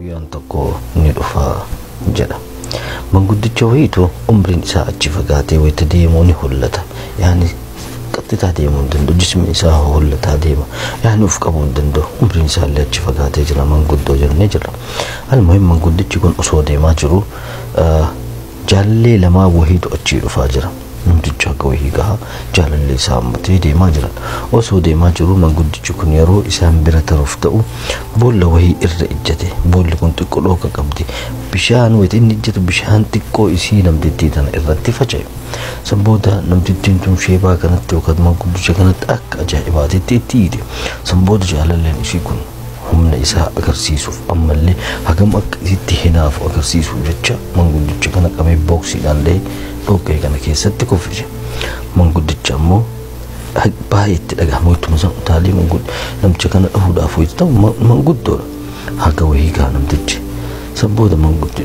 guyyaan tokko ni dhufa jedha. Manguddicha wayiitu umriin isaa achi fagaatee wayita deemuu ni hollata. Yaani qaxxitaa deemuu hin danda'u, jismi isaa hollataa deema. Yaani uf qabuu hin danda'u, umriin isaa illee achi fagaatee jira, manguddoo jennee jirra. Almuhim manguddichi kun osoo deemaa jiru jaalallee lamaa wayiitu achi dhufaa jira. Namticha akka wayii gahaa jaalallee isaa hammatee deemaa jiran. Osoo deemaa jiru manguddichi kun yeroo isaan bira taruuf ta'u boolla wayii irra ijjate. Boolli kun xiqqoo dhooqa qabdi. Bishaan wayita inni ijjatu bishaan xiqqoo isii namtittii tana irratti faca'e. San booda namtittiin tun sheebaa kanatti yookaan manguddicha kanatti akka ajaa'ibaatitti itti hiite. San booda jaalalleen isii kun humna isaa agarsiisuuf ammallee hagam akka isitti hinaafu agarsiisuuf jecha manguddicha kana qabee booksiidhaan lee dhooqee kana keessatti kuffise. Manguddicha ammoo baay'ee itti dhagahama ittuma san utaalee namicha kana dhahuudhaaf wayitu ta'u manguddoodha. Haga wayii gaa namtichi. San booda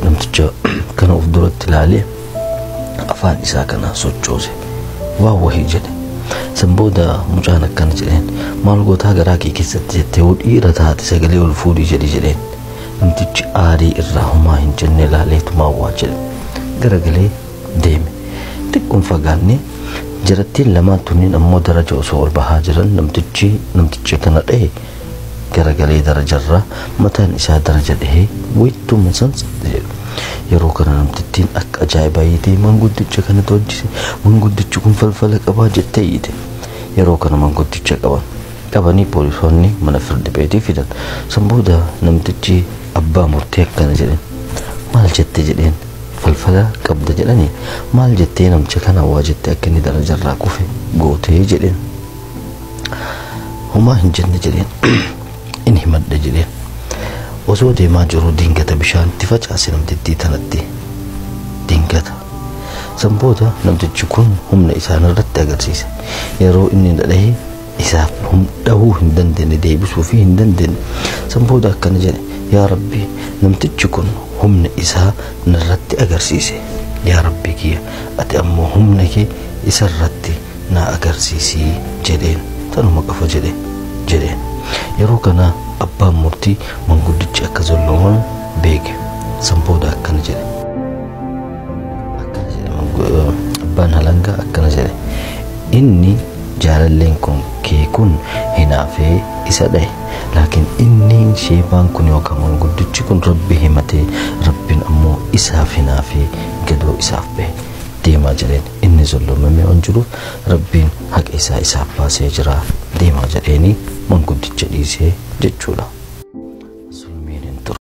namticha kana of duratti ilaalee afaan isaa kana sochoose. Waa wayii jedhe. San booda mucaan akkana jedheen maal gootaa garaa kee keessatti jettee dhiira taate sagalee ol fuudhii jedheen. Namtichi aarii irraa homaa hin jenne ilaaleetumaa waa jedhe. Garagalee deeme. Xiqqoon fagaannee jarattiin lamaan tunniin ammoo daraja osoo ol bahaa jiran namtichi kana dhahe garagalee darajarraa mataan isaa daraja dhahee wayituma san jedhu. Yeroo kana namtittiin akka ajaa'ibaa hiitee manguddicha kana hojjise. Manguddichi kun falfala qabaa jettee hiite. Yeroo kana manguddicha qabanii poolisoonni mana firdi beetii fidan. San booda namtichi abbaa murtee akkana jedheen. Maal jette jedheen? Falfala qabda jedhanii maal jettee namicha kana waa jettee akka inni darajarraa kufe gootee jedheen. Homaa hin jenne jedheen. Inni himadha jedheen. Osoo deemaa jiru dingata bishaan itti facaase namtittii tanatti. Dingata. San booda namtichi kun humna isaan irratti agarsiise. Yeroo inni dhadhee isaaf dhahuu hin dandeenye deebisuu fi hin dandeenye. San booda akkana jedhe yaa Rabbi namtichi kun humna isaa narratti agarsiise. Yaa Rabbi kiyya ati ammoo humna kee isarratti na agarsiisii jedheen. Tanuma qafa jedheen. Yeroo kana abbaan murtii manguddichi akka zollooman beeke. San booda akkana jedhe. Abbaan halangaa akkana jedhe. Inni jaalalleen kee kun hinaafee isa dhahe. Laakiin inni sheebaan kun yookaan manguddichi kun Rabbi himatee Rabbiin ammoo isaaf hinaafee gadoo isaaf bahe. Deemaa jedheen. Inni zolloomamee waan jiruuf Rabbiin haqa isaa isaaf baasee jira. Deemaa jedheeni manguddicha dhiisee jechuudha.